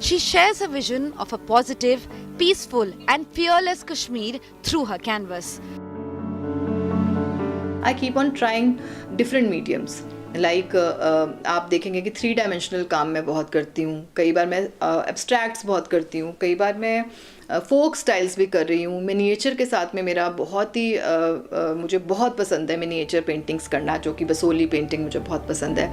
She shares her vision of a positive, peaceful and fearless Kashmir through her canvas. I keep on trying different mediums. Like आप देखेंगे कि 3 dimensional काम मैं बहुत करती हूँ. कई बार मैं एब्स्ट्रैक्ट्स बहुत करती हूँ. कई बार मैं फोक स्टाइल्स भी कर रही हूँ. मिनिएचर के साथ में मेरा बहुत ही मुझे बहुत पसंद है मिनिएचर पेंटिंग्स करना, जो कि बसोली पेंटिंग मुझे बहुत पसंद है.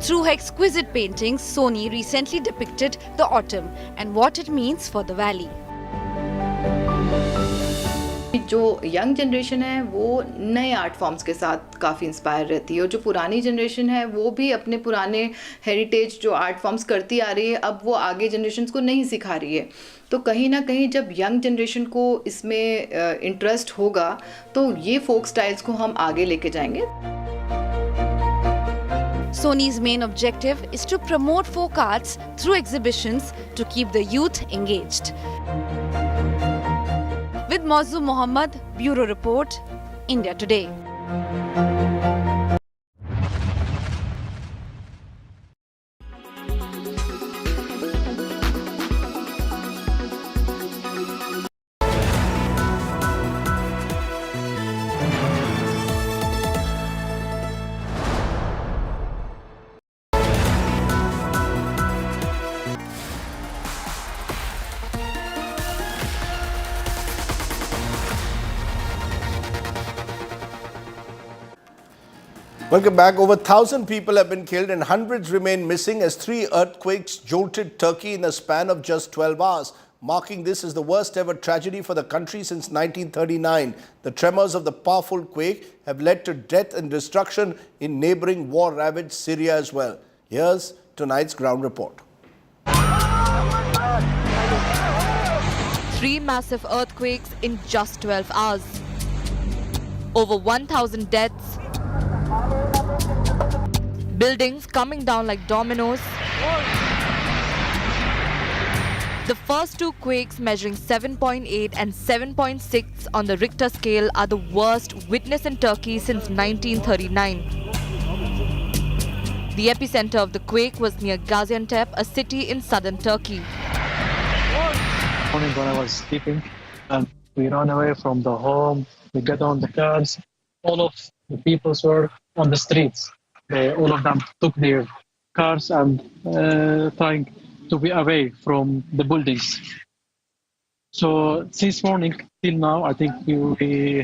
Through her exquisite paintings, Soni recently depicted the autumn and what it means for the valley. जो यंग जनरेशन है वो नए आर्ट फॉर्म्स के साथ काफ़ी इंस्पायर रहती है, और जो पुरानी जनरेशन है वो भी अपने पुराने हेरिटेज जो आर्ट फॉर्म्स करती आ रही है, अब वो आगे जनरेशन्स को नहीं सिखा रही है. तो कहीं ना कहीं जब यंग जनरेशन को इसमें इंटरेस्ट होगा तो ये फोक स्टाइल्स को हम आगे लेके जाएंगे. Soni's main objective is to promote folk arts through exhibitions to keep the youth engaged. With Mauzu Mohammed, Bureau Report, India Today. Welcome back. Over 1,000 people have been killed and hundreds remain missing as 3 earthquakes jolted Turkey in a span of just 12 hours, marking this as the worst ever tragedy for the country since 1939. The tremors of the powerful quake have led to death and destruction in neighboring war-ravaged Syria as well. Here's tonight's ground report. 3 massive earthquakes in just 12 hours. Over 1,000 deaths. Buildings coming down like dominoes. The first 2 quakes measuring 7.8 and 7.6 on the Richter scale are the worst witnessed in Turkey since 1939. The epicenter of the quake was near Gaziantep, a city in southern Turkey. Morning when I was sleeping, and we ran away from the home. We got on the cars. All of the people were on the streets. All of them took their cars and trying to be away from the buildings. So since morning till now, I think the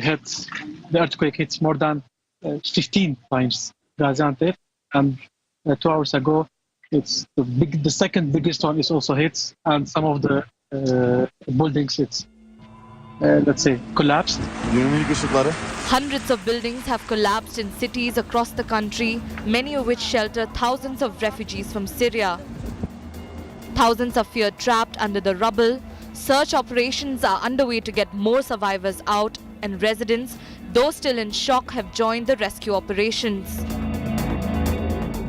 earthquake hits more than 15 times Gaziantep, and 2 hours ago, it's the second biggest one is also hits, and some of the buildings it's let's say collapsed. Hundreds of buildings have collapsed in cities across the country, many of which shelter thousands of refugees from Syria. Thousands are feared trapped under the rubble. Search operations are underway to get more survivors out, and residents, though still in shock, have joined the rescue operations.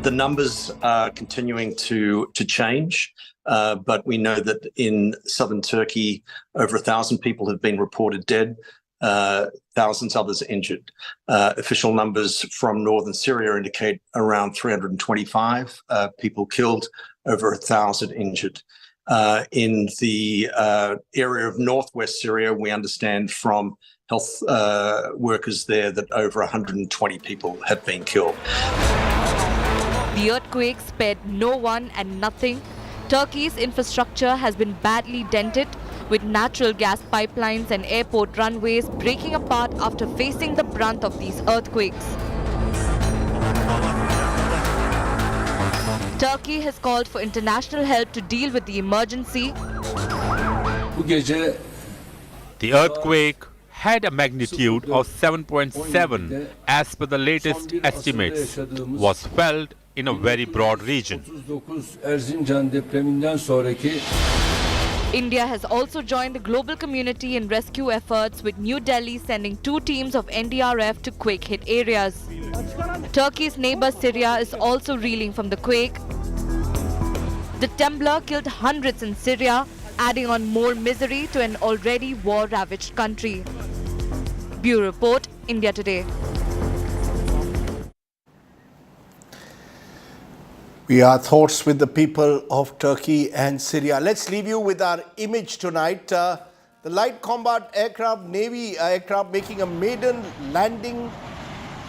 The numbers are continuing to change, but we know that in southern Turkey, over 1,000 people have been reported dead. Thousands others injured. Official numbers from northern Syria indicate around 325 people killed, over 1,000 injured. In the area of northwest Syria, we understand from health workers there that over 120 people have been killed. The earthquake spared no one and nothing. Turkey's infrastructure has been badly dented, with natural gas pipelines and airport runways breaking apart after facing the brunt of these earthquakes. Turkey has called for international help to deal with the emergency. The earthquake had a magnitude of 7.7 as per the latest estimates, was felt in a very broad region. India has also joined the global community in rescue efforts, with New Delhi sending 2 teams of NDRF to quake-hit areas. Turkey's neighbor Syria is also reeling from the quake. The trembler killed hundreds in Syria, adding on more misery to an already war-ravaged country. Bureau Report, India Today. We are thoughts with the people of Turkey and Syria. Let's leave you with our image tonight. The light combat aircraft, Navy aircraft making a maiden landing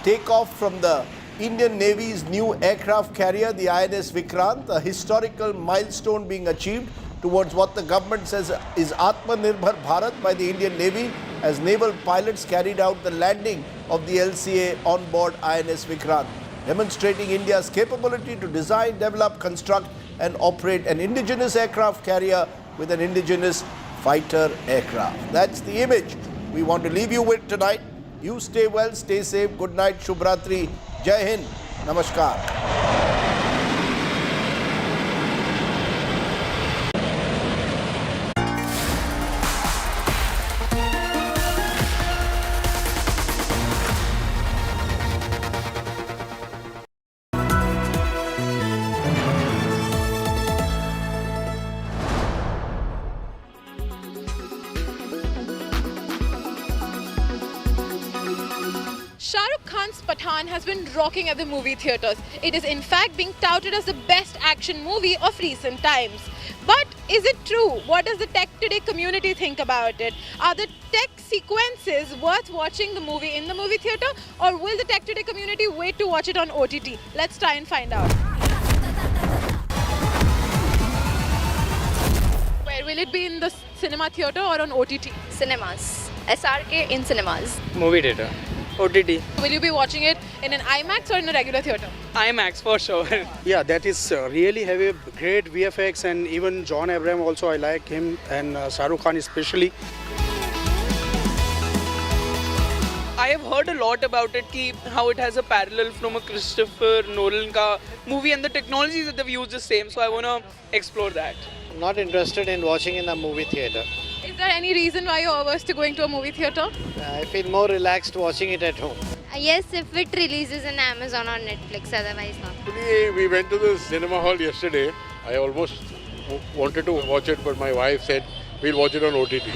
takeoff from the Indian Navy's new aircraft carrier, the INS Vikrant, a historical milestone being achieved towards what the government says is Atmanirbhar Bharat by the Indian Navy, as naval pilots carried out the landing of the LCA on board INS Vikrant, demonstrating India's capability to design, develop, construct and operate an indigenous aircraft carrier with an indigenous fighter aircraft. That's the image we want to leave you with tonight. You stay well, stay safe. Good night, Shubhratri. Jai Hind. Namaskar. Pathaan has been rocking at the movie theatres. It is in fact being touted as the best action movie of recent times. But is it true? What does the Tech Today community think about it? Are the tech sequences worth watching the movie in the movie theatre, or will the Tech Today community wait to watch it on OTT? Let's try and find out. Where will it be, in the cinema theatre or on OTT? Cinemas. SRK in cinemas. Movie theatre. OTT. Will you be watching it in an IMAX or in a regular theatre? IMAX for sure. Yeah, that is really have a great VFX, and even John Abraham also, I like him, and Shah Rukh Khan especially. I have heard a lot about it, how it has a parallel from a Christopher Nolan ka movie, and the technologies that they've used is same, so I want to explore that. Not interested in watching in a movie theatre. Is there any reason why you're averse to going to a movie theatre? I feel more relaxed watching it at home. Yes, if it releases in Amazon or Netflix, otherwise not. Actually, we went to the cinema hall yesterday. I almost wanted to watch it, but my wife said we'll watch it on OTT.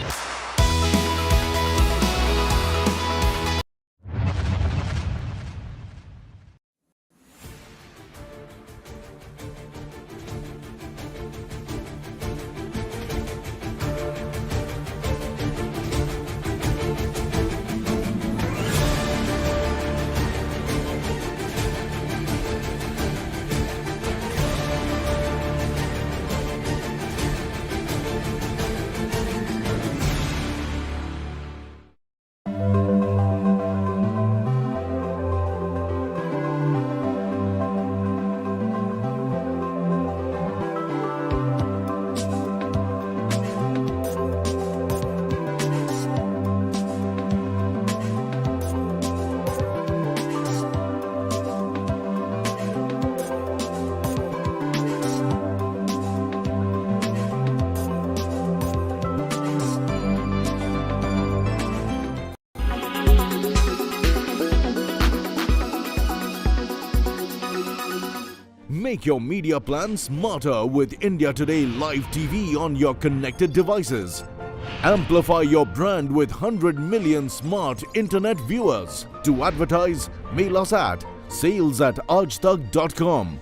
Make your media plan smarter with India Today Live TV on your connected devices. Amplify your brand with 100 million smart internet viewers. To advertise, mail us at sales@aajtak.com.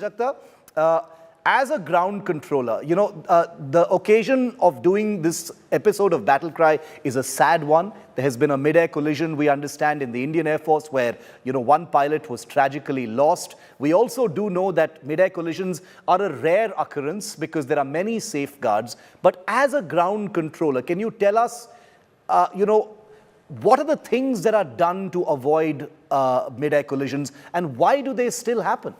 Tilakta, as a ground controller, the occasion of doing this episode of Battle Cry is a sad one. There has been a mid-air collision, we understand, in the Indian Air Force where, one pilot was tragically lost. We also do know that mid-air collisions are a rare occurrence because there are many safeguards. But as a ground controller, can you tell us, what are the things that are done to avoid mid-air collisions and why do they still happen?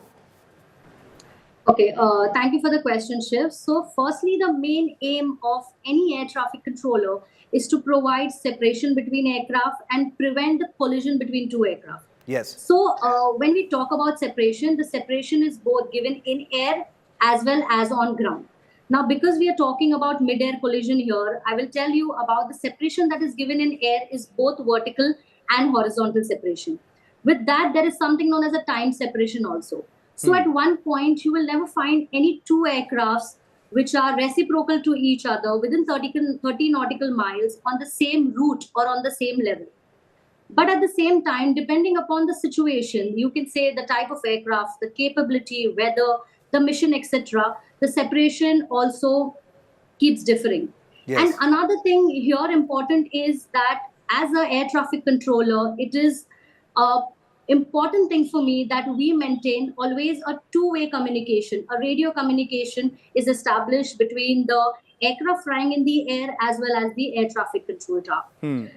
Okay, thank you for the question, Shiv. So firstly, the main aim of any air traffic controller is to provide separation between aircraft and prevent the collision between two aircraft. Yes. So when we talk about separation, the separation is both given in air as well as on ground. Now, because we are talking about mid-air collision here, I will tell you about the separation that is given in air is both vertical and horizontal separation. With that, there is something known as a timed separation also. So at one point, you will never find any two aircrafts which are reciprocal to each other within 30 nautical miles on the same route or on the same level. But at the same time, depending upon the situation, you can say the type of aircraft, the capability, weather, the mission, etc., the separation also keeps differing. Yes. And another thing here important is that as an air traffic controller, it is important thing for me that we maintain always a two-way communication. A radio communication is established between the aircraft flying in the air as well as the air traffic control tower.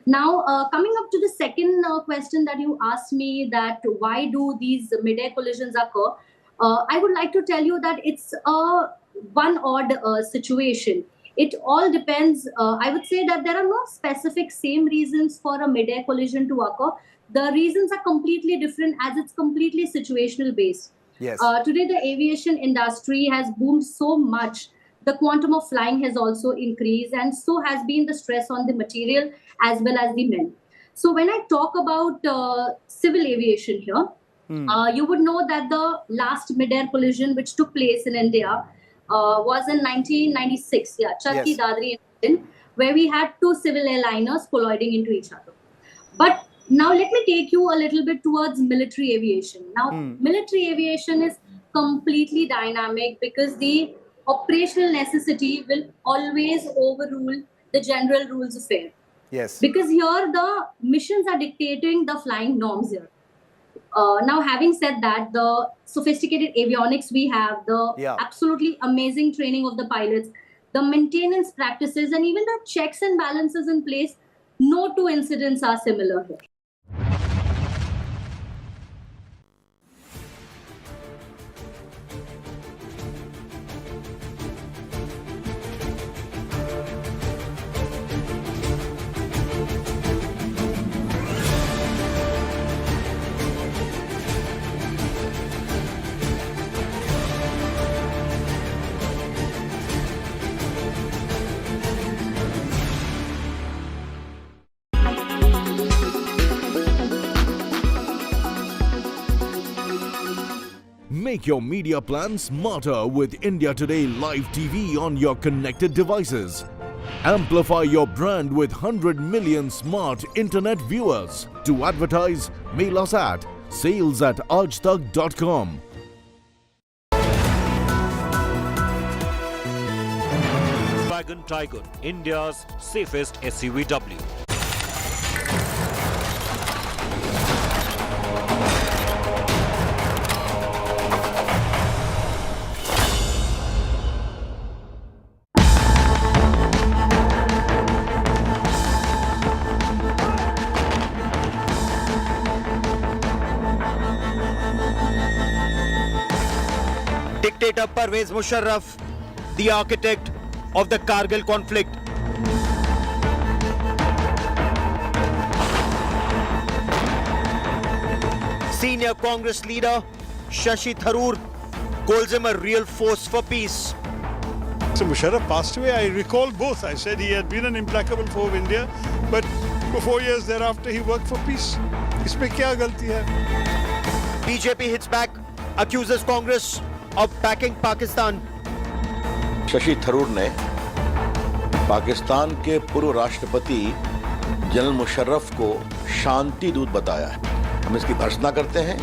Now, coming up to the second question that you asked me, that why do these mid-air collisions occur? I would like to tell you that it's a one odd situation. It all depends. I would say that there are no specific same reasons for a mid-air collision to occur. The reasons are completely different as it's completely situational based. Yes. Today, the aviation industry has boomed so much. The quantum of flying has also increased, and so has been the stress on the material as well as the men. So when I talk about civil aviation here, you would know that the last mid-air collision which took place in India was in 1996, Charki Dadri incident, where we had two civil airliners colliding into each other. But now let me take you a little bit towards military aviation. Now, military aviation is completely dynamic because the operational necessity will always overrule the general rules of air. Yes. Because here the missions are dictating the flying norms here. Now, having said that, the sophisticated avionics we have, the absolutely amazing training of the pilots, the maintenance practices, and even the checks and balances in place, no two incidents are similar here. Make your media plan smarter with India Today Live TV on your connected devices. Amplify your brand with 100 million smart internet viewers. To advertise, mail us at sales@aajtak.com. Wagon Tiger, India's safest SUVW. Dictator Pervez Musharraf, the architect of the Kargil conflict. Senior Congress leader Shashi Tharoor calls him a real force for peace. So Musharraf passed away. I recall both. I said he had been an implacable foe of India, but for 4 years thereafter he worked for peace. Isme kya galti hai? BJP hits back, accuses Congress of backing Pakistan. Shashi Tharoor ने पाकिस्तान के पूर्व राष्ट्रपति general Musharraf को शांति दूत बताया है। हम इसकी भर्त्सना करते हैं।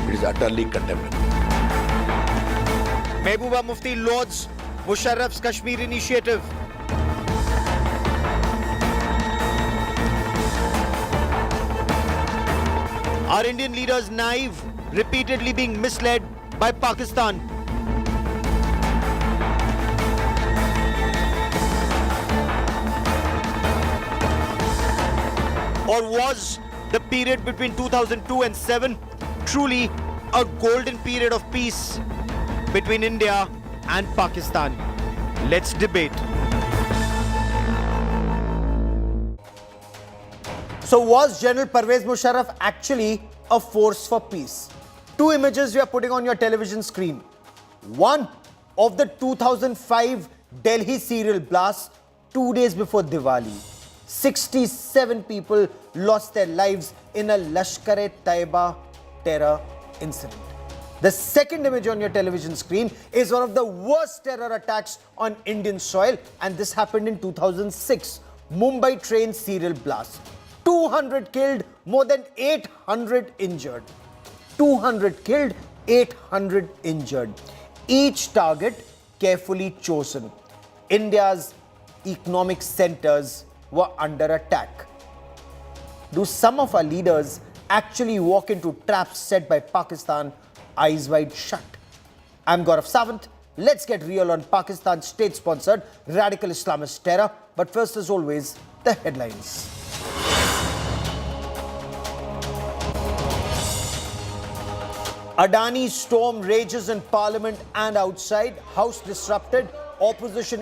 It is utterly condemnable. Mehbooba Mufti lauds Musharraf's Kashmir initiative. Are Indian leaders naive, repeatedly being misled by Pakistan? Or was the period between 2002 and 7 truly a golden period of peace between India and Pakistan? Let's debate. So was General Pervez Musharraf actually a force for peace? Two images we are putting on your television screen. One of the 2005 Delhi serial blast 2 days before Diwali. 67 people lost their lives in a Lashkar-e-Taiba terror incident. The second image on your television screen is one of the worst terror attacks on Indian soil, and this happened in 2006. Mumbai train serial blast. 200 killed, more than 800 injured. 200 killed, 800 injured. Each target carefully chosen. India's economic centers were under attack. Do some of our leaders actually walk into traps set by Pakistan, eyes wide shut? I'm Gaurav Sawant. Let's get real on Pakistan's state-sponsored radical Islamist terror. But first, as always, the headlines. Adani storm rages in Parliament and outside. House disrupted. Opposition